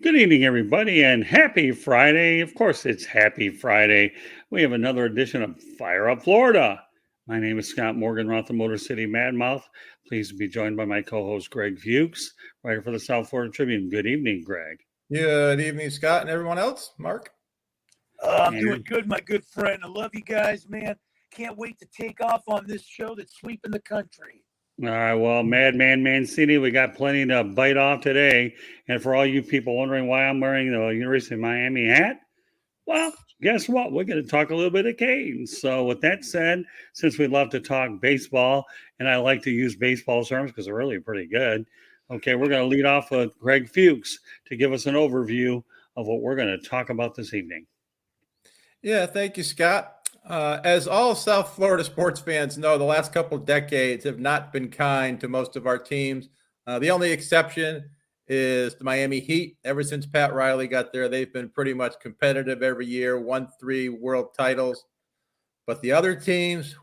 Good evening, everybody, and happy Friday. Of course, it's happy Friday. We have another edition of Fire Up Florida. My name is Scott Morgan, Roth, Motor City Madmouth. Pleased to be joined by my co host, Greg Fuchs, writer for the South Florida Tribune. Good evening, Greg. Good evening, Scott, and everyone else. Mark? I'm doing good, my good friend. I love you guys, man. Can't wait to take off on this show that's sweeping the country. All right, well, Madman Mancini, we got plenty to bite off today. And for all you people wondering why I'm wearing the University of Miami hat, well, guess what? We're going to talk a little bit of Canes. So with that said, since we love to talk baseball, and I like to use baseball terms because they're really pretty good, okay, we're going to lead off with Greg Fuchs to give us an overview of what we're going to talk about this evening. Yeah, thank you, Scott. As all South Florida sports fans know, the last couple of decades have not been kind to most of our teams. The only exception is the Miami Heat. Ever since Pat Riley got there, they've been pretty much competitive every year, won 3 world titles. But the other teams,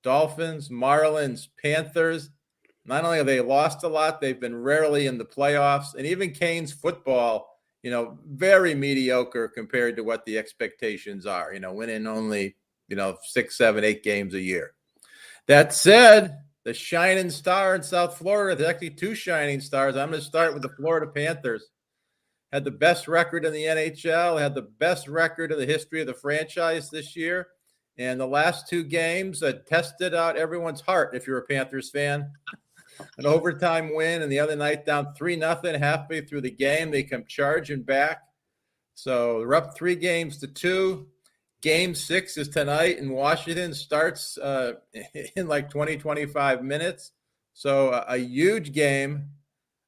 Dolphins, Marlins, Panthers, not only have they lost a lot, they've been rarely in the playoffs. And even Canes football, very mediocre compared to what the expectations are, winning only, 6, 7, 8 games a year. That said, the shining star in South Florida, there's actually 2 shining stars. I'm going to start with the Florida Panthers. Had the best record in the NHL, had the best record in the history of the franchise this year. And the last 2 games tested out everyone's heart if you're a Panthers fan. An overtime win, and the other night down 3-0 halfway through the game. They come charging back. So they're up 3 games to 2. Game 6 is tonight in Washington, starts in like 20, 25 minutes. So a huge game.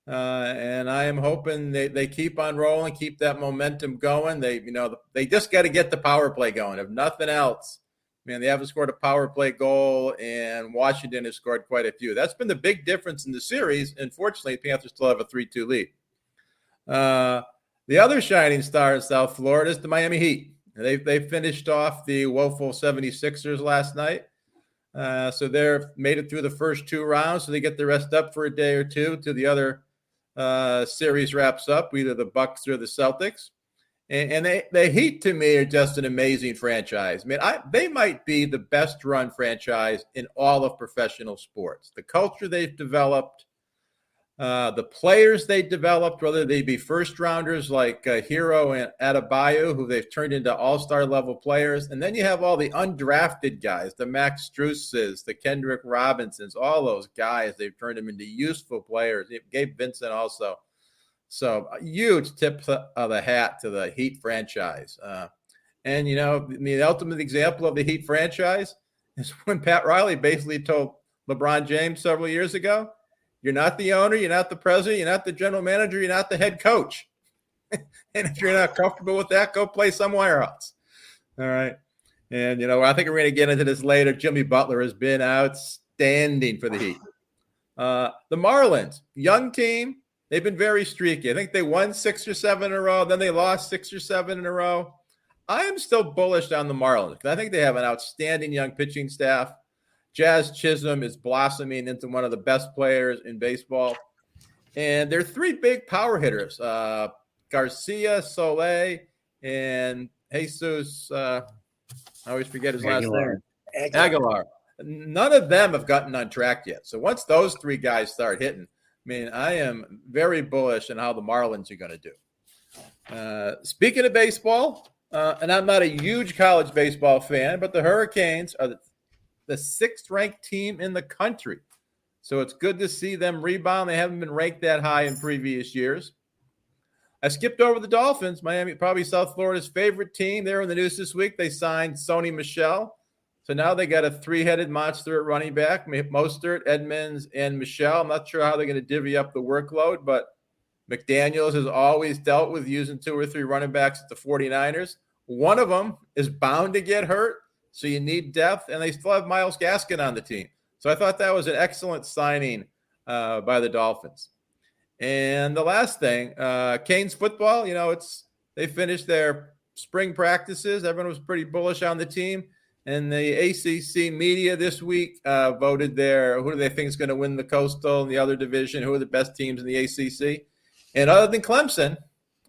And I am hoping they keep on rolling, keep that momentum going. They just got to get the power play going. If nothing else, man, they haven't scored a power play goal, and Washington has scored quite a few. That's been the big difference in the series. Unfortunately, the Panthers still have a 3-2 lead. The other shining star in South Florida is the Miami Heat. They finished off the woeful 76ers last night. So they've made it through the first 2 rounds, so they get the rest up for a day or two till the other series wraps up, either the Bucks or the Celtics. And the Heat, to me, are just an amazing franchise. I mean, they might be the best-run franchise in all of professional sports. The culture they've developed, the players they developed, whether they be first-rounders like Hero and Adebayo, who they've turned into all-star level players. And then you have all the undrafted guys, the Max Struses, the Kendrick Robinsons, all those guys. They've turned them into useful players. Gabe Vincent also. So a huge tip of the hat to the Heat franchise. And, the ultimate example of the Heat franchise is when Pat Riley basically told LeBron James several years ago, you're not the owner, you're not the president, you're not the general manager, you're not the head coach. And if you're not comfortable with that, go play somewhere else. All right. And, I think we're going to get into this later. Jimmy Butler has been outstanding for the Heat. The Marlins, young team. They've been very streaky. I think they won 6 or 7 in a row. Then they lost 6 or 7 in a row. I am still bullish on the Marlins because I think they have an outstanding young pitching staff. Jazz Chisholm is blossoming into one of the best players in baseball. And there are 3 big power hitters, Garcia, Soler, and Jesus. I always forget his last name. Aguilar. None of them have gotten on track yet. So once those 3 guys start hitting, I am very bullish on how the Marlins are going to do. Speaking of baseball, and I'm not a huge college baseball fan, but the Hurricanes are the 6th-ranked team in the country. So it's good to see them rebound. They haven't been ranked that high in previous years. I skipped over the Dolphins, Miami, probably South Florida's favorite team. They're in the news this week. They signed Sony Michelle. So now they got a 3-headed monster at running back, Mostert, Edmonds, and Michelle. I'm not sure how they're going to divvy up the workload, but McDaniels has always dealt with using 2 or 3 running backs at the 49ers. One of them is bound to get hurt, so you need depth, and they still have Myles Gaskin on the team. So I thought that was an excellent signing by the Dolphins. And the last thing, Canes football, they finished their spring practices. Everyone was pretty bullish on the team. And the ACC media this week voted who do they think is going to win the Coastal and the other division, who are the best teams in the ACC. And other than Clemson,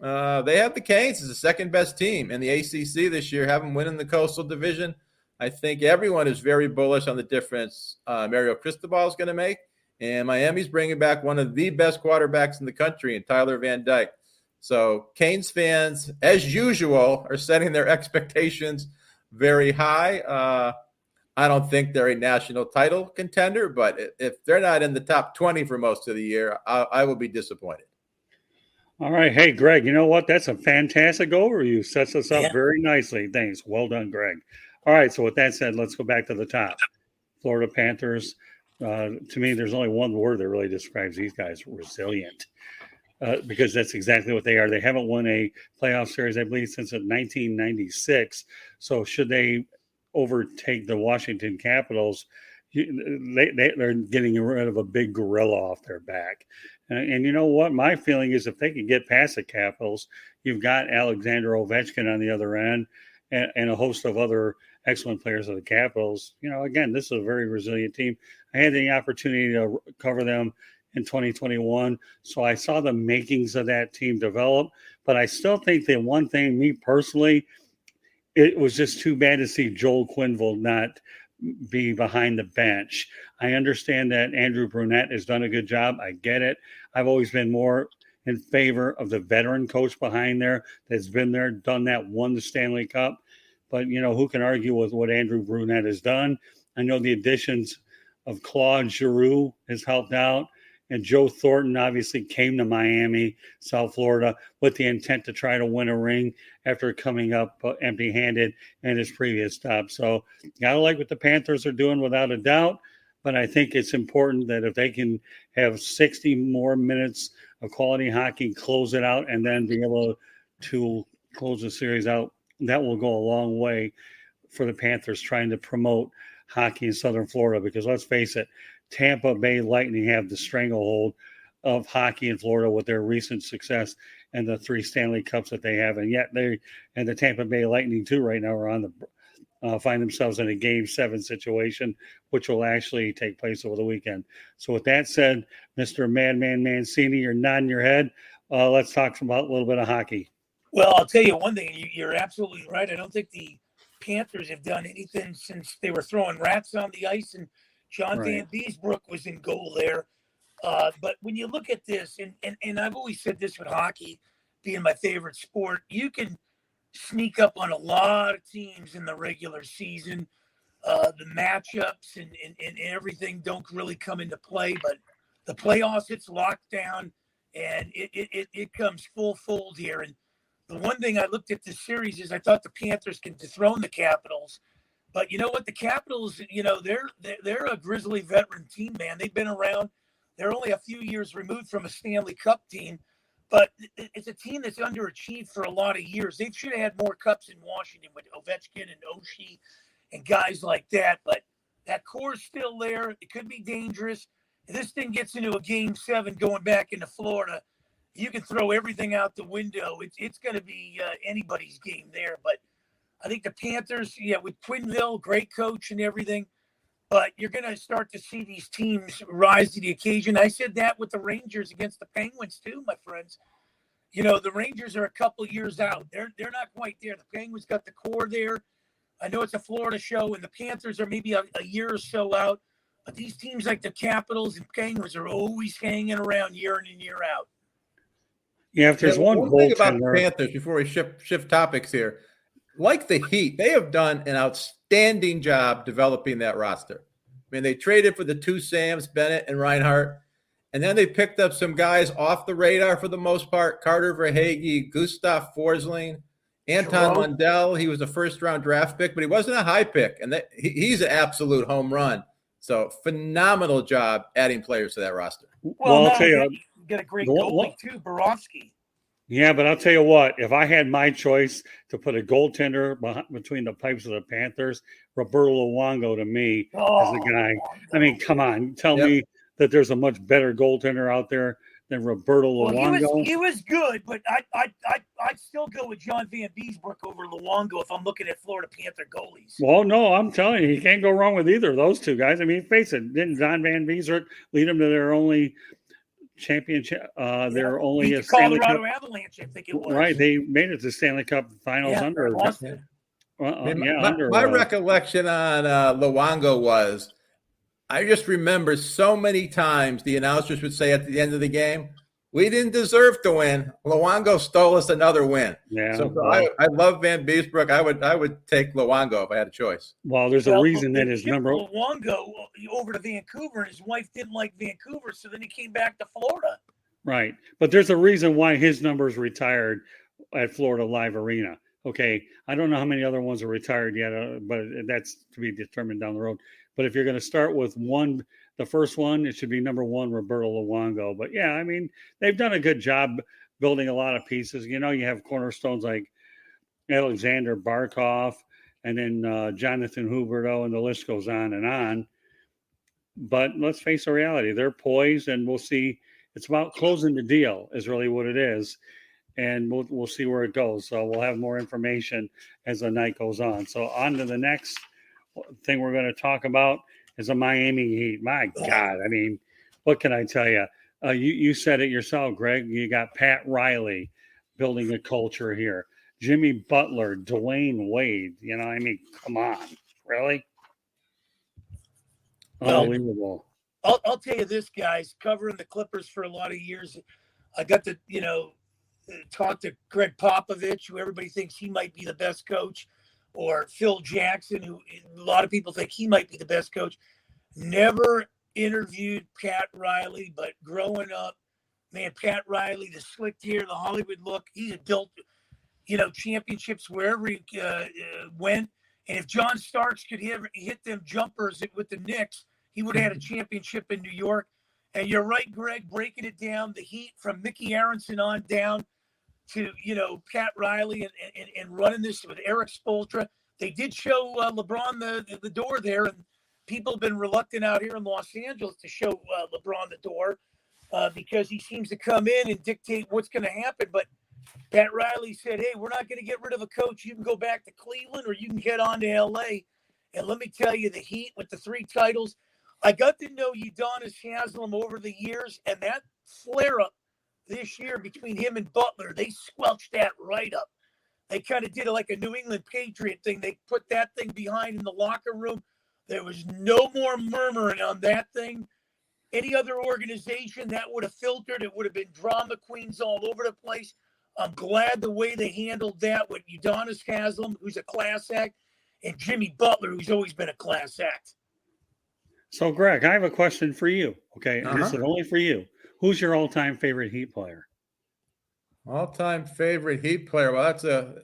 They have the Canes as the second best team in the ACC this year, having winning the Coastal Division. I think everyone is very bullish on the difference Mario Cristobal is going to make. And Miami's bringing back one of the best quarterbacks in the country in Tyler Van Dyke. So Canes fans, as usual, are setting their expectations very high. I don't think they're a national title contender, but if they're not in the top 20 for most of the year, I will be disappointed. All right. Hey, Greg, you know what? That's a fantastic overview. Sets us up very nicely. Thanks. Well done, Greg. All right. So with that said, let's go back to the top. Florida Panthers. To me, there's only one word that really describes these guys: resilient. Because that's exactly what they are. They haven't won a playoff series, I believe, since 1996. So should they overtake the Washington Capitals, they're getting rid of a big gorilla off their back. And you know what? My feeling is if they can get past the Capitals, you've got Alexander Ovechkin on the other end and a host of other excellent players of the Capitals. You know, again, this is a very resilient team. I had the opportunity to cover them in 2021, so I saw the makings of that team develop. But I still think that one thing, me personally, it was just too bad to see Joel Quenneville not be behind the bench. I understand that Andrew Brunette has done a good job. I get it. I've always been more in favor of the veteran coach behind there that's been there, done that, won the Stanley Cup. But, you know, who can argue with what Andrew Brunette has done? I know the additions of Claude Giroux has helped out. And Joe Thornton obviously came to Miami, South Florida, with the intent to try to win a ring after coming up empty-handed in his previous stop. So gotta like what the Panthers are doing without a doubt. But I think it's important that if they can have 60 more minutes of quality hockey, close it out, and then be able to close the series out, that will go a long way for the Panthers trying to promote hockey in Southern Florida. Because let's face it, Tampa Bay Lightning have the stranglehold of hockey in Florida with their recent success and the 3 Stanley Cups that they have. And yet they and the Tampa Bay Lightning too right now are on the find themselves in a Game 7 situation, which will actually take place over the weekend. So with that said, Mr. Madman Mancini, you're nodding your head. Let's talk about a little bit of hockey. Well, I'll tell you one thing. You're absolutely right. I don't think the Panthers have done anything since they were throwing rats on the ice and John Van Beesbrook was in goal there. But when you look at this, and I've always said this with hockey being my favorite sport, you can sneak up on a lot of teams in the regular season. The matchups and everything don't really come into play, but the playoffs, it's locked down, and it comes full fold here. And the one thing I looked at this series is I thought the Panthers can dethrone the Capitals. But you know what? The Capitals, you know, they're a grizzly veteran team, man. They've been around. They're only a few years removed from a Stanley Cup team, but it's a team that's underachieved for a lot of years. They should have had more cups in Washington with Ovechkin and Oshie and guys like that. But that core's still there. It could be dangerous. If this thing gets into a Game 7 going back into Florida, you can throw everything out the window. It's going to be anybody's game there. But I think the Panthers, with Quenneville, great coach and everything, but you're going to start to see these teams rise to the occasion. I said that with the Rangers against the Penguins too, my friends. You know, the Rangers are a couple years out. They're not quite there. The Penguins got the core there. I know it's a Florida show, and the Panthers are maybe a year or so out. But these teams like the Capitals and Penguins are always hanging around year in and year out. Yeah, if there's one thing about the Panthers before we shift topics here, like the Heat, they have done an outstanding job developing that roster. I mean, they traded for the 2 Sams, Bennett and Reinhart, and then they picked up some guys off the radar for the most part: Carter Verhaeghe, Gustav Forsling, Anton Lundell. He was a first-round draft pick, but he wasn't a high pick, and he's an absolute home run. So phenomenal job adding players to that roster. Well, I'll tell you, got a great goalie too, Borowski. Yeah, but I'll tell you what, if I had my choice to put a goaltender between the pipes of the Panthers, Roberto Luongo to me is the guy. I mean, come on, tell me that there's a much better goaltender out there than Roberto Luongo. He was good, but I'd still go with John Van Beesbrook over Luongo if I'm looking at Florida Panther goalies. Well, no, I'm telling you, you can't go wrong with either of those two guys. I mean, face it, didn't John Van Beesbrook lead them to their only championship. They're only Beat a the Stanley Cup. Colorado Avalanche, I think it was. Right, they made it to Stanley Cup Finals Yeah, under. lost it. I mean, Under my recollection on Luongo was, I just remember so many times the announcers would say at the end of the game, "We didn't deserve to win. Luongo stole us another win." Yeah, So I love Van Beesbrook. I would take Luongo if I had a choice. well, there's a reason that his number. Luongo over to Vancouver, and his wife didn't like Vancouver, so then he came back to Florida. Right, but there's a reason why his number's retired at Florida Live Arena. Okay, I don't know how many other ones are retired yet, but that's to be determined down the road. But if you're going to start with one, the first one, it should be number one, Roberto Luongo. But yeah, I mean, they've done a good job building a lot of pieces. You know, you have cornerstones like Alexander Barkov and then Jonathan Huberdeau, and the list goes on and on. But let's face the reality, they're poised, and we'll see. It's about closing the deal is really what it is. And we'll see where it goes. So we'll have more information as the night goes on. So on to the next thing we're going to talk about is the Miami Heat. My God, I mean, what can I tell you? You said it yourself, Greg. You got Pat Riley building a culture here. Jimmy Butler, Dwyane Wade. You know, I mean, come on, really? Unbelievable. I'll tell you this, guys. Covering the Clippers for a lot of years, I got to talk to Greg Popovich, who everybody thinks he might be the best coach, or Phil Jackson, who a lot of people think he might be the best coach. Never interviewed Pat Riley, but growing up, man, Pat Riley, the slick hair, the Hollywood look, he's built, championships wherever he went. And if John Starks could hit them jumpers with the Knicks, he would have had a championship in New York. And you're right, Greg, breaking it down, the Heat from Mickey Aronson on down to, Pat Riley and running this with Eric Spoelstra. They did show LeBron the door there, and people have been reluctant out here in Los Angeles to show LeBron the door because he seems to come in and dictate what's going to happen. But Pat Riley said, hey, we're not going to get rid of a coach. You can go back to Cleveland or you can get on to L.A. And let me tell you, the Heat with the 3 titles, I got to know Udonis Haslem over the years, and that flare-up this year between him and Butler, they squelched that right up. They kind of did it like a New England Patriot thing. They put that thing behind in the locker room. There was no more murmuring on that thing. Any other organization that would have filtered, it would have been drama queens all over the place. I'm glad the way they handled that with Udonis Haslem, who's a class act, and Jimmy Butler, who's always been a class act. So, Greg, I have a question for you. Okay, This is only for you. Who's your all-time favorite Heat player? All-time favorite Heat player. Well,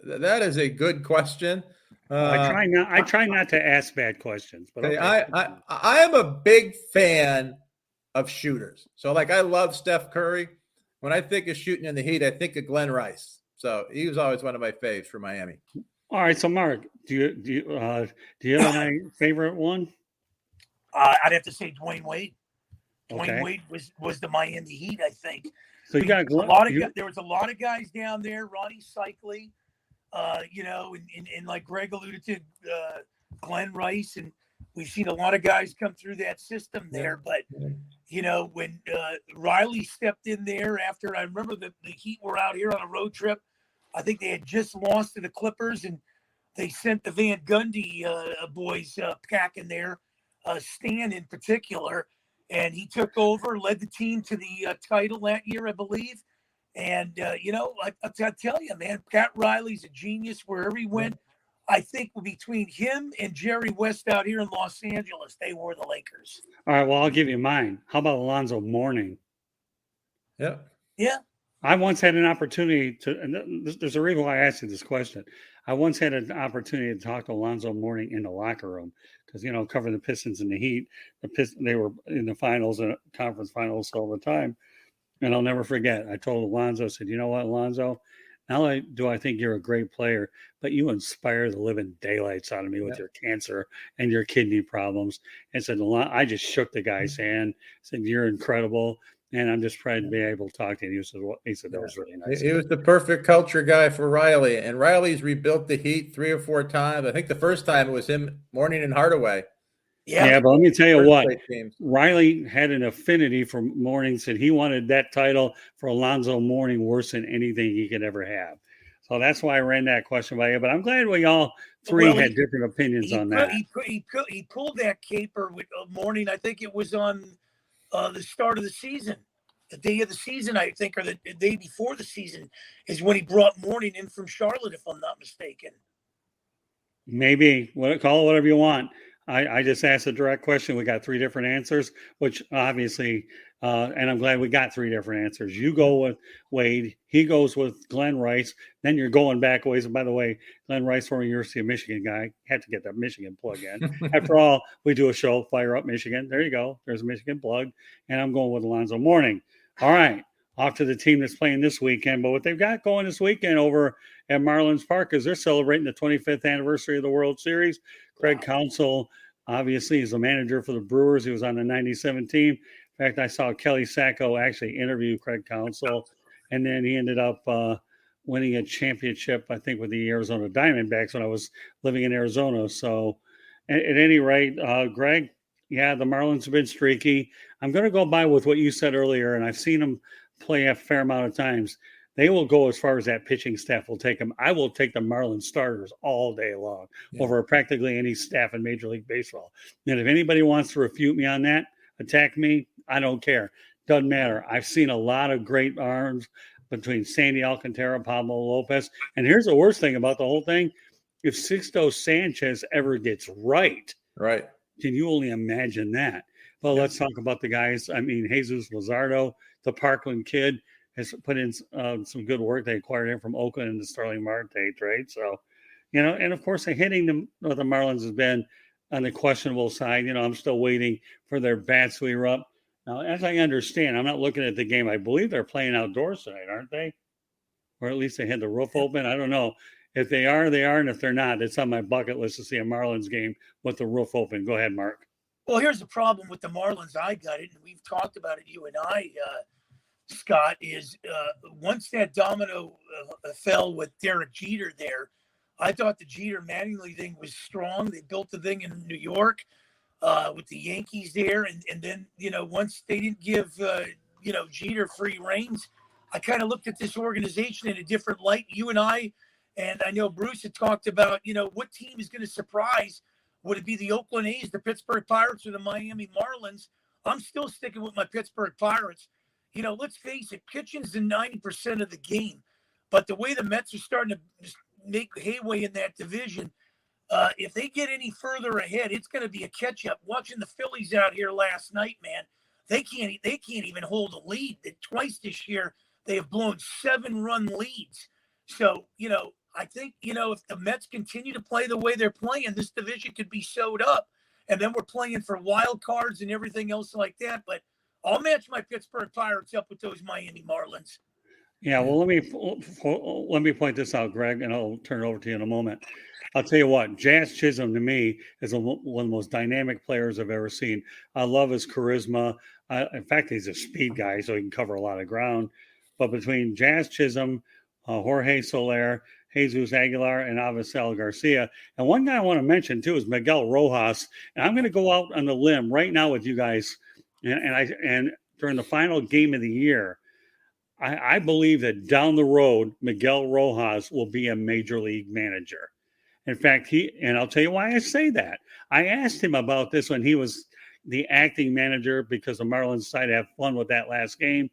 that is a good question. I try not to ask bad questions, but okay. I am a big fan of shooters. So, I love Steph Curry. When I think of shooting in the Heat, I think of Glenn Rice. So he was always one of my faves for Miami. All right, so Mark, do you have any favorite one? I'd have to say Dwyane Wade. Dwyane Wade was the Miami Heat, I think. So there was a lot of guys down there. Ronnie Cycli, and like Greg alluded to, Glenn Rice, and we've seen a lot of guys come through that system there. But when Riley stepped in there after, I remember the Heat were out here on a road trip. I think they had just lost to the Clippers, and they sent the Van Gundy boys packing there. Stan in particular, and he took over, led the team to the title that year, I believe. And, I tell you, man, Pat Riley's a genius wherever he went. I think between him and Jerry West out here in Los Angeles, they were the Lakers. All right, well, I'll give you mine. How about Alonzo Mourning? Yeah. Yeah. I once had an opportunity to, and there's a reason why I asked you this question. I once had an opportunity to talk to Alonzo Mourning in the locker room because, covering the Pistons and the Heat, they were in the finals and conference finals all the time. And I'll never forget. I told Alonzo, I said, you know what, Alonzo, not only do I think you're a great player, but you inspire the living daylights out of me with your cancer and your kidney problems. And said, I just shook the guy's hand, said, you're incredible. And I'm just proud to be able to talk to him. He said that was really nice. He was the perfect culture guy for Riley. And Riley's rebuilt the Heat 3 or 4 times. I think the first time it was him, Mourning and Hardaway. Yeah, but let me tell you First what, place games. Riley had an affinity for Mourning, said he wanted that title for Alonzo Mourning worse than anything he could ever have. So that's why I ran that question by you. But I'm glad we all three had different opinions on that. He pulled that caper with Mourning. I think it was on the start of the season. The day of the season, I think, or the day before the season is when he brought Mourning in from Charlotte, if I'm not mistaken. Maybe. Call it whatever you want. I just asked a direct question. We got three different answers, which obviously, and I'm glad we got three different answers. You go with Wade. He goes with Glenn Rice. Then you're going back ways. And by the way, Glenn Rice, former University of Michigan guy, had to get that Michigan plug in. After all, we do a show, Fire Up Michigan. There you go. There's a Michigan plug. And I'm going with Alonzo Mourning. All right. Off to the team that's playing this weekend. But what they've got going this weekend over at Marlins Park is they're celebrating the 25th anniversary of the World Series. Craig Counsell, obviously, is the manager for the Brewers. He was on the 97 team. In fact, I saw Kelly Sacco actually interview Craig Counsell, and then he ended up winning a championship, I think, with the Arizona Diamondbacks when I was living in Arizona. So at any rate, Greg, yeah, the Marlins have been streaky. I'm going to go by with what you said earlier, and I've seen them play a fair amount of times. They will go as far as that pitching staff will take them. I will take the Marlins starters all day long over practically any staff in Major League Baseball. And if anybody wants to refute me on that, attack me, I don't care. Doesn't matter. I've seen a lot of great arms between Sandy Alcantara, Pablo Lopez. And here's the worst thing about the whole thing. If Sixto Sanchez ever gets right, can you only imagine that? Well, let's talk about the guys. I mean, Jesus Luzardo, the Parkland kid, has put in some good work. They acquired him from Oakland in the Starling Marte trade. So, and of course, the hitting the Marlins has been on the questionable side. I'm still waiting for their bats to erupt. Now, as I understand, I'm not looking at the game. I believe they're playing outdoors tonight, aren't they? Or at least they had the roof open. I don't know. If they are, they are. And if they're not, it's on my bucket list to see a Marlins game with the roof open. Go ahead, Mark. Well, here's the problem with the Marlins. I got it, and we've talked about it, you and I, Scott, is once that domino fell with Derek Jeter there, I thought the Jeter Mattingly thing was strong. They built the thing in New York with the Yankees there. And then, once they didn't give, Jeter free reins, I kind of looked at this organization in a different light. You and I know Bruce had talked about, what team is going to surprise. Would it be the Oakland A's, the Pittsburgh Pirates, or the Miami Marlins? I'm still sticking with my Pittsburgh Pirates. Let's face it, pitching's in 90% of the game. But the way the Mets are starting to just make headway in that division, if they get any further ahead, it's going to be a catch-up. Watching the Phillies out here last night, man, they can't even hold a lead. Twice this year, they have blown 7-run leads. So, I think, if the Mets continue to play the way they're playing, this division could be sewed up. And then we're playing for wild cards and everything else like that. But I'll match my Pittsburgh Pirates up with those Miami Marlins. Yeah, well, let me point this out, Greg, and I'll turn it over to you in a moment. I'll tell you what, Jazz Chisholm to me is one of the most dynamic players I've ever seen. I love his charisma. In fact, he's a speed guy, so he can cover a lot of ground. But between Jazz Chisholm, Jorge Soler, Jesus Aguilar, and Avisel Garcia, and one guy I want to mention too is Miguel Rojas. And I'm going to go out on the limb right now with you guys, and during the final game of the year, I believe that down the road, Miguel Rojas will be a major league manager. In fact, and I'll tell you why I say that. I asked him about this when he was the acting manager because the Marlins decided to have fun with that last game.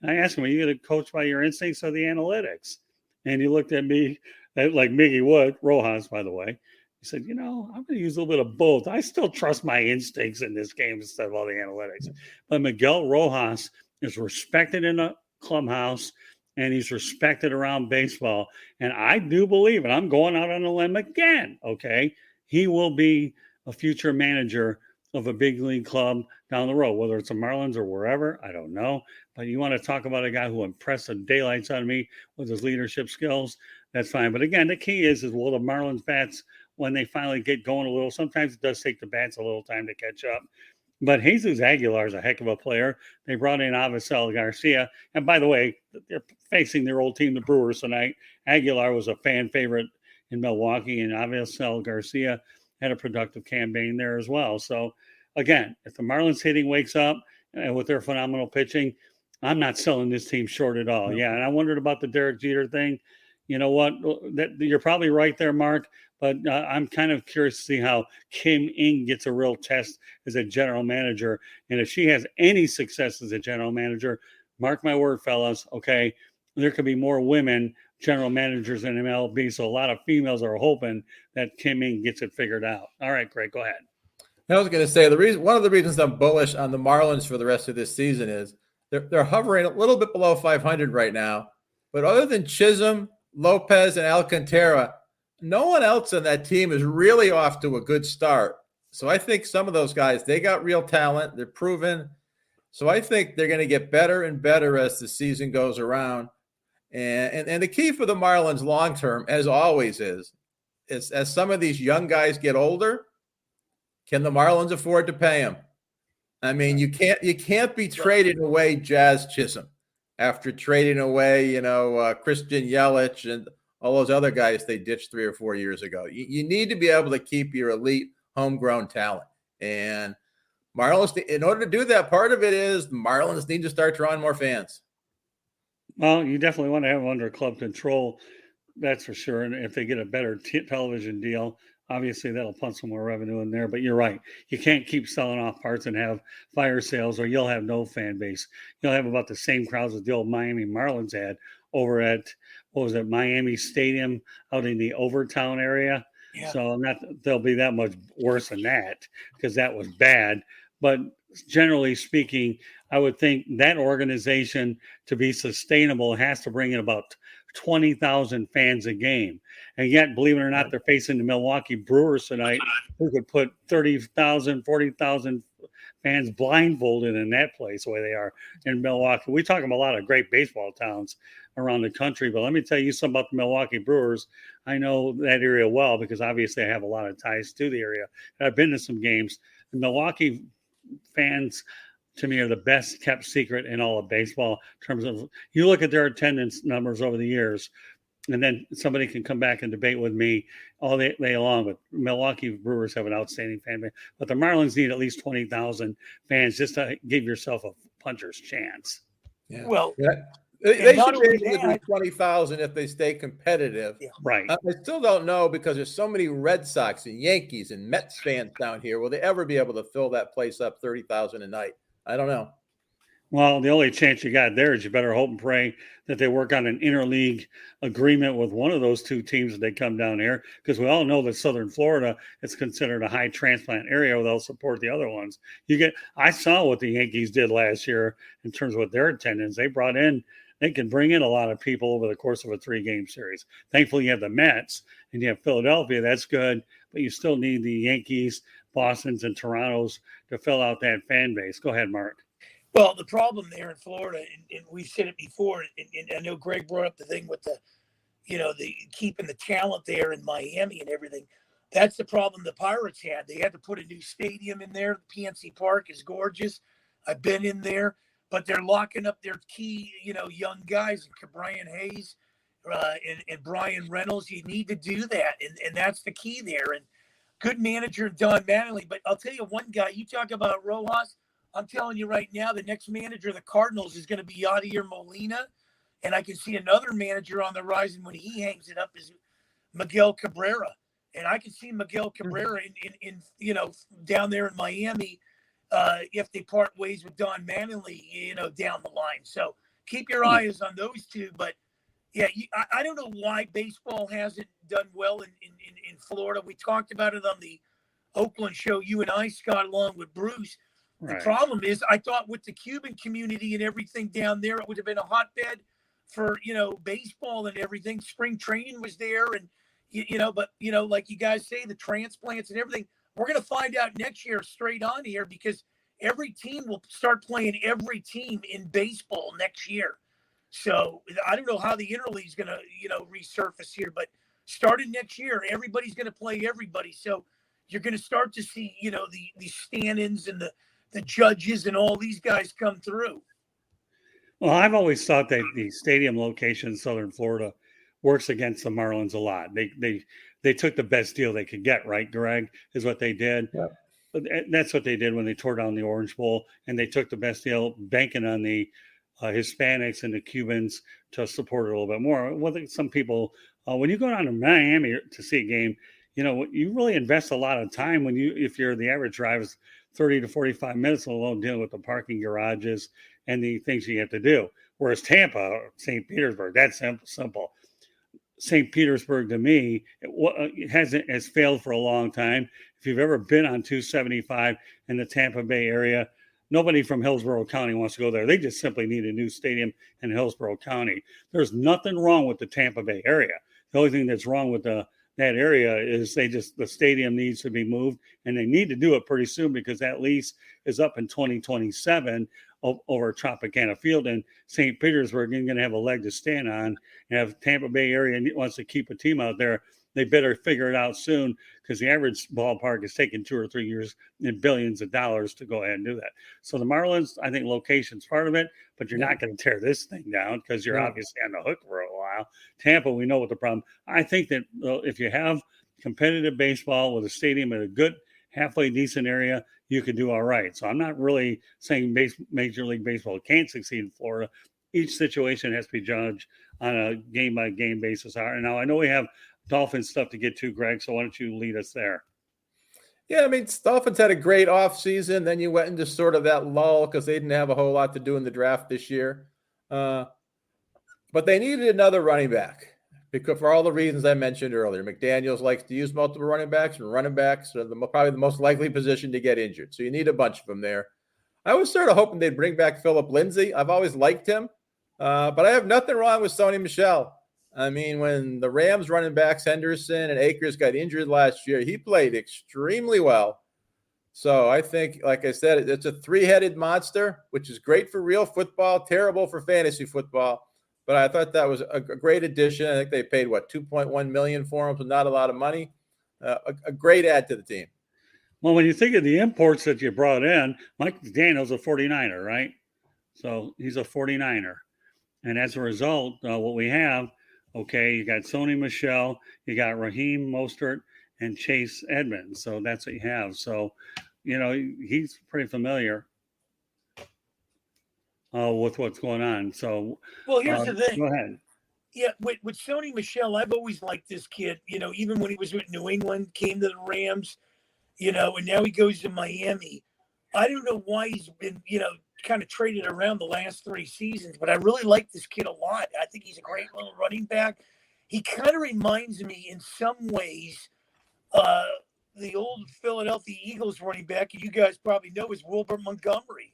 And I asked him, are you going to coach by your instincts or the analytics? And he looked at me like Miggy would, Rojas, by the way. He said, I'm going to use a little bit of both. I still trust my instincts in this game instead of all the analytics. But Miguel Rojas is respected in the clubhouse, and he's respected around baseball. And I do believe, and I'm going out on a limb again, okay, he will be a future manager of a big league club down the road, whether it's the Marlins or wherever, I don't know. But you want to talk about a guy who impressed the daylights out of me with his leadership skills, that's fine. But again, the key is will the Marlins bats, when they finally get going a little, sometimes it does take the bats a little time to catch up. But Jesus Aguilar is a heck of a player. They brought in Avisel Garcia. And by the way, they're facing their old team, the Brewers, tonight. Aguilar was a fan favorite in Milwaukee, and Avisel Garcia had a productive campaign there as well. So again, if the Marlins hitting wakes up and with their phenomenal pitching, I'm not selling this team short at all. No. Yeah, and I wondered about the Derek Jeter thing. You know what? That you're probably right there, Mark. But I'm kind of curious to see how Kim Ng gets a real test as a general manager, and if she has any success as a general manager, mark my word, fellas. Okay, there could be more women general managers in MLB, so a lot of females are hoping that Kim Ng gets it figured out. All right, Greg, go ahead. I was going to say one of the reasons I'm bullish on the Marlins for the rest of this season is they're hovering a little bit below 500 right now. But other than Chisholm, Lopez, and Alcantara, no one else on that team is really off to a good start. So I think some of those guys, they got real talent. They're proven. So I think they're going to get better and better as the season goes around. And the key for the Marlins long term, as always, is as some of these young guys get older, can the Marlins afford to pay them? I mean, you can't be trading away Jazz Chisholm after trading away, Christian Yelich and all those other guys they ditched 3 or 4 years ago. You need to be able to keep your elite homegrown talent. And Marlins, in order to do that, part of it is Marlins need to start drawing more fans. Well, you definitely want to have them under club control. That's for sure. And if they get a better television deal, obviously that'll pump some more revenue in there. But you're right. You can't keep selling off parts and have fire sales, or you'll have no fan base. You'll have about the same crowds as the old Miami Marlins had over at, Miami Stadium out in the Overtown area. Yeah. So they'll be that much worse than that because that was bad. But generally speaking, I would think that organization, to be sustainable, has to bring in about 20,000 fans a game. And yet, believe it or not, they're facing the Milwaukee Brewers tonight, who could put 30,000, 40,000 fans blindfolded in that place the way they are in Milwaukee. We talk about a lot of great baseball towns around the country, but let me tell you something about the Milwaukee Brewers. I know that area well because obviously I have a lot of ties to the area. I've been to some games. The Milwaukee fans, to me, are the best kept secret in all of baseball. In terms of, you look at their attendance numbers over the years, and then somebody can come back and debate with me all day long. But Milwaukee Brewers have an outstanding fan base. But the Marlins need at least 20,000 fans just to give yourself a puncher's chance. Yeah. Well, they should be able to do 20,000 if they stay competitive. Yeah. Right. I still don't know, because there's so many Red Sox and Yankees and Mets fans down here. Will they ever be able to fill that place up 30,000 a night? I don't know. Well, the only chance you got there is you better hope and pray that they work on an interleague agreement with one of those two teams that they come down here, because we all know that Southern Florida is considered a high transplant area where they'll support the other ones. I saw what the Yankees did last year in terms of what their attendance. They can bring in a lot of people over the course of a 3-game series. Thankfully, you have the Mets and you have Philadelphia. That's good, but you still need the Yankees, Bostons, and Torontos to fill out that fan base. Go ahead, Mark. Well, the problem there in Florida, and we've said it before, and I know Greg brought up the thing with the keeping the talent there in Miami and everything. That's the problem the Pirates had. They had to put a new stadium in there. PNC Park is gorgeous. I've been in there, but they're locking up their key, young guys, Brian Hayes and Brian Reynolds. You need to do that, and that's the key there. And good manager Don Mattingly. But I'll tell you one guy. You talk about Rojas. I'm telling you right now, the next manager of the Cardinals is going to be Yadier Molina. And I can see another manager on the horizon when he hangs it up is Miguel Cabrera. And I can see Miguel Cabrera in down there in Miami if they part ways with Don Mattingly, down the line. So keep your eyes on those two. But, yeah, I don't know why baseball hasn't done well in Florida. We talked about it on the Oakland show, you and I, Scott, along with Bruce. The problem is, I thought with the Cuban community and everything down there, it would have been a hotbed for, baseball and everything. Spring training was there. And, but, like you guys say, the transplants and everything, we're going to find out next year straight on here, because every team will start playing every team in baseball next year. So I don't know how the interleague is going to, resurface here, but starting next year, everybody's going to play everybody. So you're going to start to see, the stand-ins and the judges and all these guys come through. Well, I've always thought that the stadium location in Southern Florida works against the Marlins a lot. They they took the best deal they could get, right, Greg, is what they did. Yep. That's what they did when they tore down the Orange Bowl, and they took the best deal, banking on the Hispanics and the Cubans to support it a little bit more. Some people, when you go down to Miami to see a game, you really invest a lot of time if you're the average drive is 30 to 45 minutes alone dealing with the parking garages and the things you have to do. Whereas Tampa, St. Petersburg, that's simple. St. Petersburg, to me, has failed for a long time. If you've ever been on 275 in the Tampa Bay area, nobody from Hillsborough County wants to go there. They just simply need a new stadium in Hillsborough County. There's nothing wrong with the Tampa Bay area. The only thing that's wrong with that area is the stadium needs to be moved, and they need to do it pretty soon because that lease is up in 2027 over Tropicana Field, and St. Petersburg is going to have a leg to stand on. And if Tampa Bay area wants to keep a team out there, they better figure it out soon because the average ballpark is taking 2 or 3 years and billions of dollars to go ahead and do that. So the Marlins, I think location's part of it, but you're not going to tear this thing down because you're obviously on the hook for a while. Tampa, we know what the problem. I think that if you have competitive baseball with a stadium in a good, halfway decent area, you could do all right. So I'm not really saying Major League Baseball can't succeed in Florida. Each situation has to be judged on a game-by-game basis. And now I know we have Dolphins stuff to get to, Greg, so why don't you lead us there? Yeah, I mean, Dolphins had a great offseason. Then you went into sort of that lull because they didn't have a whole lot to do in the draft this year. But they needed another running back because for all the reasons I mentioned earlier. McDaniels likes to use multiple running backs, and running backs are probably the most likely position to get injured. So you need a bunch of them there. I was sort of hoping they'd bring back Philip Lindsay. I've always liked him, but I have nothing wrong with Sony Michelle. I mean, when the Rams running backs Henderson and Akers got injured last year, he played extremely well. So I think, like I said, it's a three-headed monster, which is great for real football, terrible for fantasy football. But I thought that was a great addition. I think they paid, $2.1 million for him, so not a lot of money. A great add to the team. Well, when you think of the imports that you brought in, Mike McDaniel's a 49er, right? So he's a 49er. And as a result, what we have, you got Sony Michelle, you got Raheem Mostert, and Chase Edmonds. So that's what you have. So, he's pretty familiar with what's going on. So, well, here's the thing. Go ahead. Yeah, with Sony Michelle, I've always liked this kid. Even when he was with New England, came to the Rams, and now he goes to Miami. I don't know why he's been, kind of traded around the last 3 seasons, but I really like this kid a lot. I think he's a great little running back. He kind of reminds me in some ways the old Philadelphia Eagles running back, you guys probably know, is Wilbert Montgomery.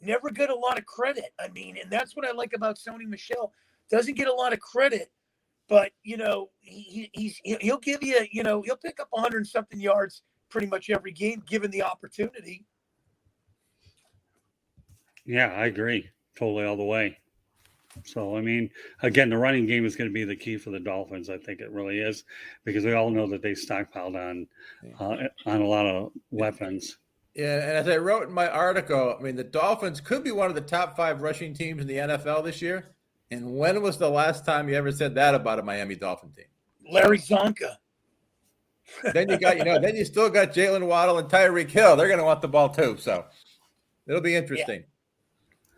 Never get a lot of credit. I mean, and that's what I like about Sony Michelle. Doesn't get a lot of credit, but he'll give you, he'll pick up 100-something yards pretty much every game given the opportunity. Yeah, I agree totally all the way. So, I mean, again, the running game is going to be the key for the Dolphins. I think it really is because we all know that they stockpiled on a lot of weapons. Yeah, and as I wrote in my article, I mean, the Dolphins could be one of the top 5 rushing teams in the NFL this year. And when was the last time you ever said that about a Miami Dolphin team? Larry Zonka. Then you got, then you still got Jalen Waddle and Tyreek Hill. They're going to want the ball too. So it'll be interesting. Yeah.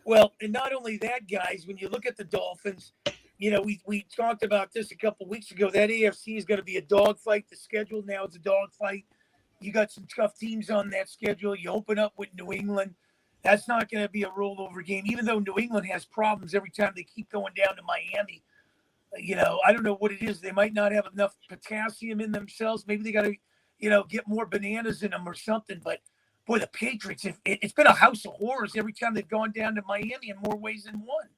Well, and not only that, guys, when you look at the Dolphins, we talked about this a couple weeks ago. That AFC is going to be a dogfight. The schedule now is a dogfight. You got some tough teams on that schedule. You open up with New England. That's not going to be a rollover game, even though New England has problems every time they keep going down to Miami. I don't know what it is. They might not have enough potassium in themselves. Maybe they got to, get more bananas in them or something. But, boy, the Patriots, it's been a house of horrors every time they've gone down to Miami in more ways than one.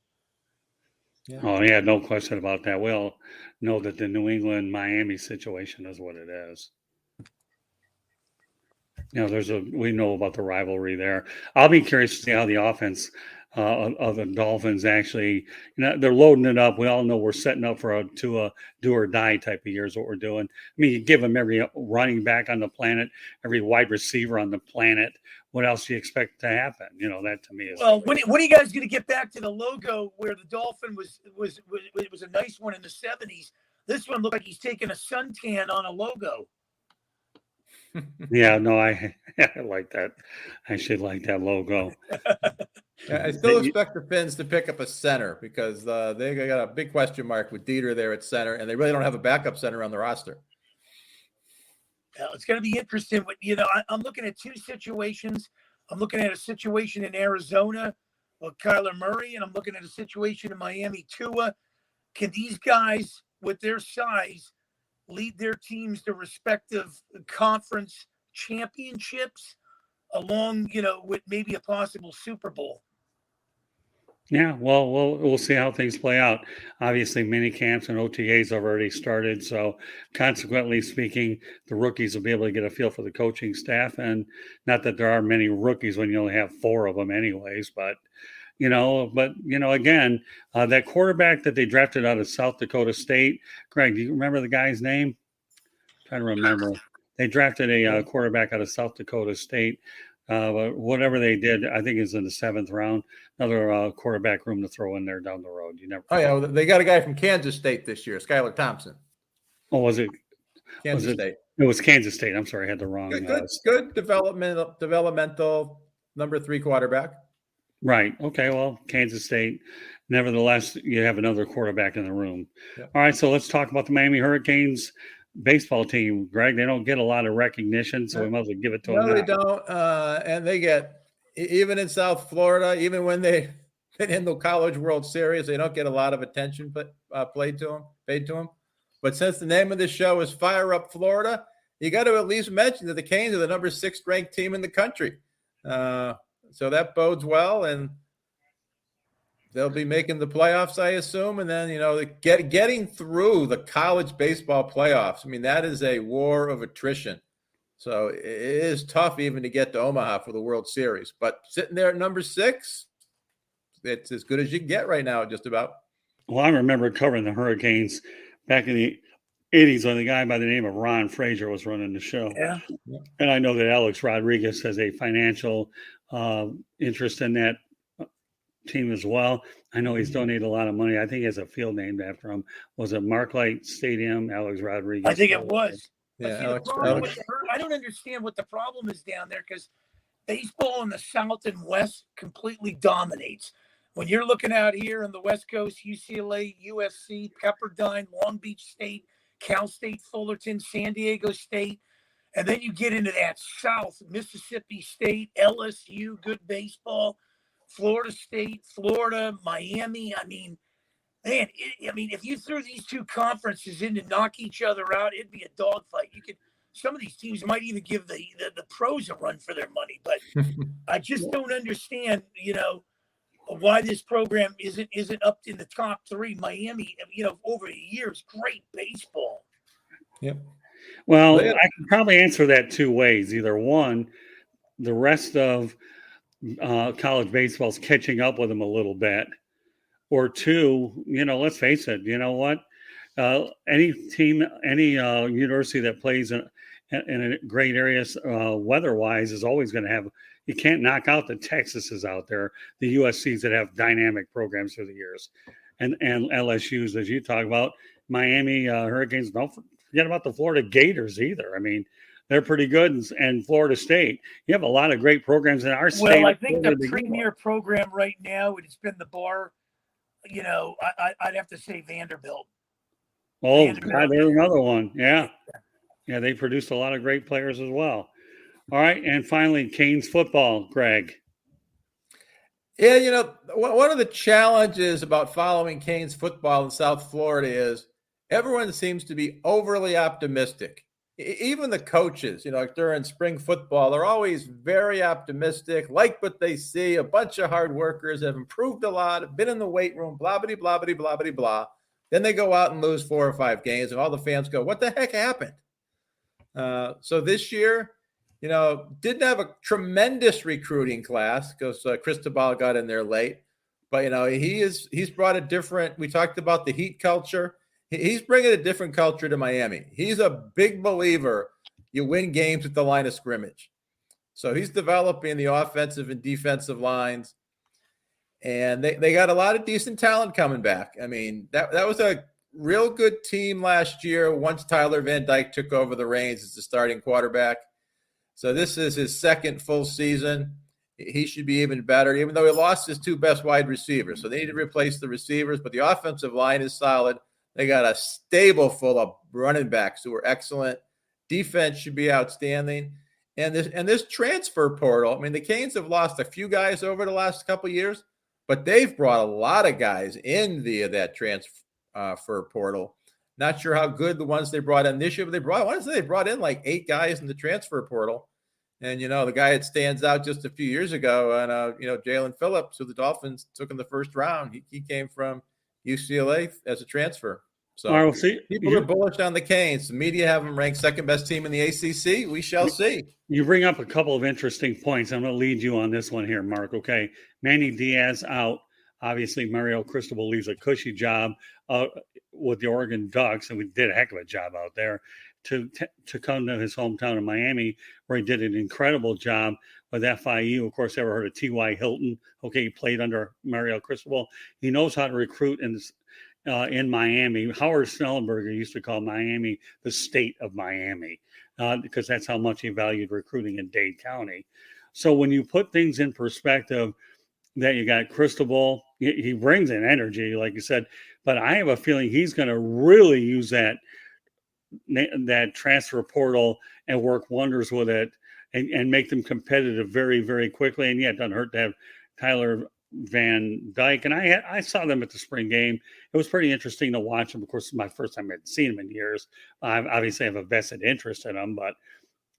Yeah. Oh, yeah, no question about that. We all know that the New England-Miami situation is what it is. We know about the rivalry there. I'll be curious to see how the offense of the Dolphins actually, they're loading it up. We all know we're setting up for a do or die type of year is what we're doing. I mean, you give them every running back on the planet, every wide receiver on the planet. What else do you expect to happen? That to me is. Well, when are you guys going to get back to the logo where the Dolphin was a nice one in the 70s? This one looked like he's taking a suntan on a logo. Yeah, no, I like that. I should like that logo. I still expect the Finns to pick up a center because they got a big question mark with Dieter there at center, and they really don't have a backup center on the roster. Well, it's going to be interesting. But, I'm looking at two situations. I'm looking at a situation in Arizona with Kyler Murray, and I'm looking at a situation in Miami, Tua. Can these guys, with their size, lead their teams to respective conference championships along, with maybe a possible Super Bowl? Yeah, well, we'll see how things play out. Obviously, mini camps and OTAs have already started, so consequently speaking, the rookies will be able to get a feel for the coaching staff. And not that there are many rookies when you only have 4 of them, anyways. But again, that quarterback that they drafted out of South Dakota State, Greg, do you remember the guy's name? I'm trying to remember. They drafted a quarterback out of South Dakota State. Whatever they did, I think is in the 7th round. Another quarterback room to throw in there down the road. You never. Oh yeah, well, they got a guy from Kansas State this year, Skylar Thompson. Oh, was it Kansas State? It was Kansas State. I'm sorry, I had the wrong. Good developmental number 3 quarterback. Right. Okay. Well, Kansas State. Nevertheless, you have another quarterback in the room. Yep. All right. So let's talk about the Miami Hurricanes baseball team, Greg. They don't get a lot of recognition, so we might as well give it to them. No, they don't. And they get, even in South Florida, even when they been in the College World Series, they don't get a lot of attention paid to them. But since the name of the show is Fire Up Florida, you got to at least mention that the Canes are the number 6th ranked team in the country. So that bodes well, and they'll be making the playoffs, I assume. And then, getting through the college baseball playoffs, I mean, that is a war of attrition. So it is tough even to get to Omaha for the World Series. But sitting there at number 6, it's as good as you can get right now, just about. Well, I remember covering the Hurricanes back in the 80s when a guy by the name of Ron Frazier was running the show. Yeah. And I know that Alex Rodriguez has a financial interest in that team as well. I know he's donated a lot of money. I think he has a field named after him. Was it Marklight Stadium, Alex Rodriguez? I think it was. Yeah, I don't understand what the problem is down there, because baseball in the South and West completely dominates. When you're looking out here on the West Coast, UCLA, USC, Pepperdine, Long Beach State, Cal State, Fullerton, San Diego State, and then you get into that South, Mississippi State, LSU, good baseball, Florida State, Florida, Miami. I mean, man, if you threw these two conferences in to knock each other out, it'd be a dogfight. Some of these teams might even give the pros a run for their money, but I just don't understand, why this program isn't up in the top 3. Miami, over the years, great baseball. Yep. Well, I can probably answer that 2 ways. Either one, the rest of college baseball is catching up with them a little bit, or 2, let's face it, you know what? Any team, any university that plays in a great area weather-wise is always going to have. You can't knock out the Texases out there, the USCs that have dynamic programs through the years, and LSUs, as you talk about. Miami Hurricanes, don't forget about the Florida Gators either. I mean, they're pretty good, and Florida State. You have a lot of great programs in our state. Well, I think the premier program right now, it's been the bar. I'd have to say Vanderbilt. Oh, God, there's another one. Yeah, they produced a lot of great players as well. All right, and finally, Canes football, Greg. Yeah, one of the challenges about following Canes football in South Florida is everyone seems to be overly optimistic. Even the coaches, during spring football, they're always very optimistic, like what they see. A bunch of hard workers have improved a lot, have been in the weight room, blah, blah, blah, blah, blah, blah, blah. Then they go out and lose 4 or 5 games, and all the fans go, what the heck happened? So this year, didn't have a tremendous recruiting class because Cristobal got in there late. But, he's brought a different – we talked about the heat culture. He's bringing a different culture to Miami. He's a big believer you win games at the line of scrimmage. So he's developing the offensive and defensive lines. And they got a lot of decent talent coming back. I mean, that was a real good team last year once Tyler Van Dyke took over the reins as the starting quarterback. So this is his second full season. He should be even better, even though he lost his two best wide receivers. So they need to replace the receivers, but the offensive line is solid. They got a stable full of running backs who are excellent. Defense should be outstanding. And this transfer portal, I mean, the Canes have lost a few guys over the last couple of years, but they've brought a lot of guys in via that transfer portal. Not sure how good the ones they brought in this year, but they brought in like 8 guys in the transfer portal. And, the guy that stands out just a few years ago, and, Jalen Phillips, who the Dolphins took in the first round, he came from UCLA as a transfer. So all right, we'll see. People are bullish on the Canes. The media have them ranked second best team in the ACC. We shall see. You bring up a couple of interesting points. I'm going to lead you on this one here, Mark. Okay. Manny Diaz out. Obviously, Mario Cristobal leaves a cushy job with the Oregon Ducks, and we did a heck of a job out there to come to his hometown of Miami, where he did an incredible job with FIU. Of course, ever heard of T.Y. Hilton? Okay, he played under Mario Cristobal. He knows how to recruit in Miami. Howard Schnellenberger used to call Miami the state of Miami because that's how much he valued recruiting in Dade County. So when you put things in perspective, that you got Cristobal, he brings in energy, like you said, but I have a feeling he's going to really use that transfer portal and work wonders with it and make them competitive very, very quickly. And yeah, it doesn't hurt to have Tyler Van Dyke. And I saw them at the spring game. It was pretty interesting to watch them. Of course, my first time I'd seen them in years. I obviously have a vested interest in them. But,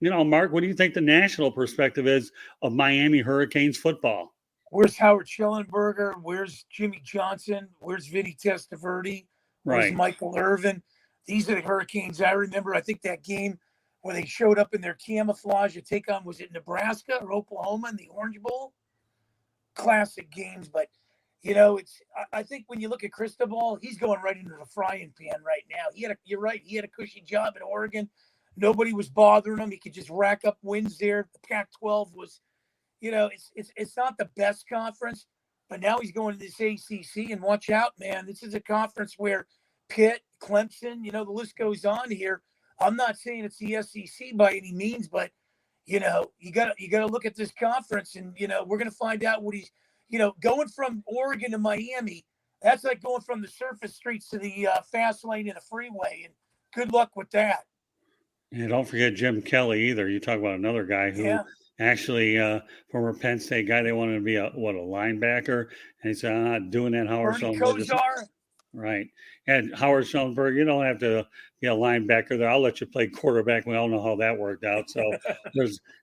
Mark, what do you think the national perspective is of Miami Hurricanes football? Where's Howard Schellenberger? Where's Jimmy Johnson? Where's Vinny Testaverde? Where's Michael Irvin? These are the Hurricanes. I remember, I think that game where they showed up in their camouflage to take on, was it Nebraska or Oklahoma in the Orange Bowl? Classic games. But, I think when you look at Cristobal, he's going right into the frying pan right now. You're right. He had a cushy job at Oregon. Nobody was bothering him. He could just rack up wins there. The Pac-12 was, it's not the best conference, but now he's going to this ACC, and watch out, man. This is a conference where Pitt, Clemson, the list goes on here. I'm not saying it's the SEC by any means, but you got to look at this conference, and we're going to find out what he's, going from Oregon to Miami. That's like going from the surface streets to the fast lane in a freeway, and good luck with that. And don't forget Jim Kelly either. You talk about another guy who actually former Penn State guy. They wanted to be a linebacker, and he said, "I'm not doing that." Howard Schellenberger. Right. And Howard Schellenberger, you don't have to be a linebacker there. I'll let you play quarterback. We all know how that worked out. So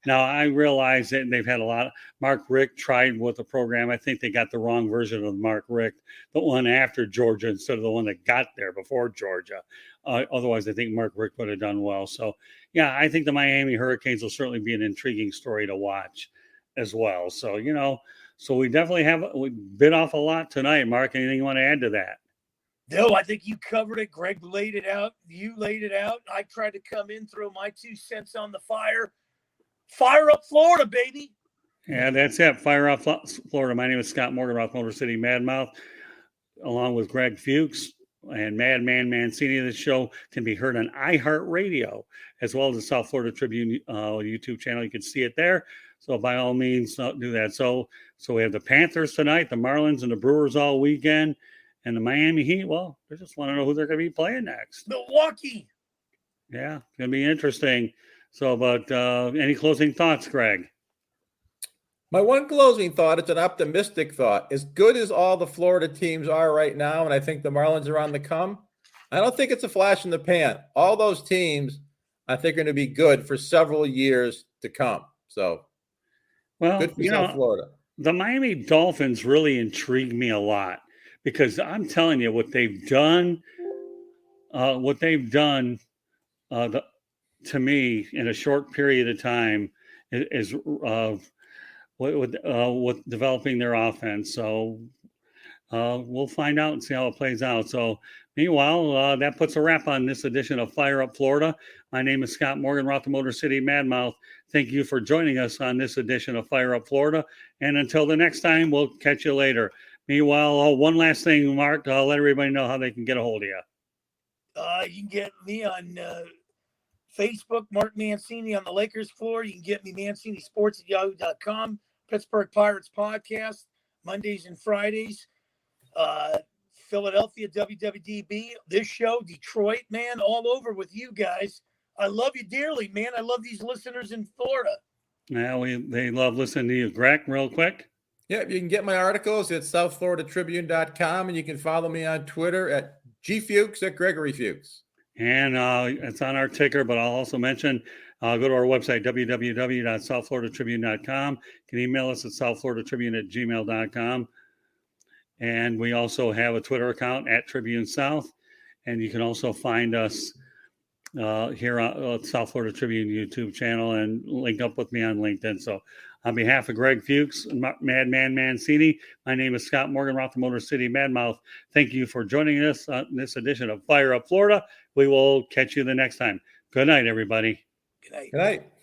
now I realize that they've had a lot. Mark Richt tried with the program. I think they got the wrong version of Mark Richt, the one after Georgia instead of the one that got there before Georgia. Otherwise, I think Mark Richt would have done well. So, yeah, I think the Miami Hurricanes will certainly be an intriguing story to watch as well. So, so we definitely we bit off a lot tonight. Mark, anything you want to add to that? No, I think you covered it. Greg laid it out. You laid it out. I tried to come in, throw my 2 cents on the fire. Fire up Florida, baby. Yeah, that's it. Fire up Florida. My name is Scott Morgan, Roth Motor City Madmouth, along with Greg Fuchs and Madman Mancini. This show can be heard on iHeartRadio as well as the South Florida Tribune YouTube channel. You can see it there. So by all means, do that. So we have the Panthers tonight, the Marlins, and the Brewers all weekend. And the Miami Heat, well, they just want to know who they're going to be playing next. Milwaukee. Yeah, it's going to be interesting. So, but any closing thoughts, Greg? My one closing thought, it's an optimistic thought. As good as all the Florida teams are right now, and I think the Marlins are on the come, I don't think it's a flash in the pan. All those teams, I think, are going to be good for several years to come. So, well, good for South Florida. The Miami Dolphins really intrigue me a lot. Because I'm telling you, what they've done to me in a short period of time is with developing their offense. So we'll find out and see how it plays out. So meanwhile, that puts a wrap on this edition of Fire Up Florida. My name is Scott Morgan, Roth Motor City Madmouth. Thank you for joining us on this edition of Fire Up Florida. And until the next time, we'll catch you later. Meanwhile, one last thing, Mark, I'll let everybody know how they can get a hold of you. You can get me on Facebook, Mark Mancini on the Lakers floor. You can get me ManciniSports@yahoo.com. Pittsburgh Pirates podcast, Mondays and Fridays. Philadelphia, WWDB. This show, Detroit, man, all over with you guys. I love you dearly, man. I love these listeners in Florida. Now they love listening to you. Greg, real quick. Yeah, you can get my articles at southfloridatribune.com, and you can follow me on Twitter at gfuchs at Gregory Fuchs. And it's on our ticker, but I'll also mention, go to our website, www.southfloridatribune.com. You can email us at southfloridatribune@gmail.com. And we also have a Twitter account at Tribune South. And you can also find us here on South Florida Tribune YouTube channel and link up with me on LinkedIn. So on behalf of Greg Fuchs and Madman Mancini, my name is Scott Morgan, Rock the Motor City Madmouth. Thank you for joining us on this edition of Fire Up Florida. We will catch you the next time. Good night, everybody. Good night. Good night.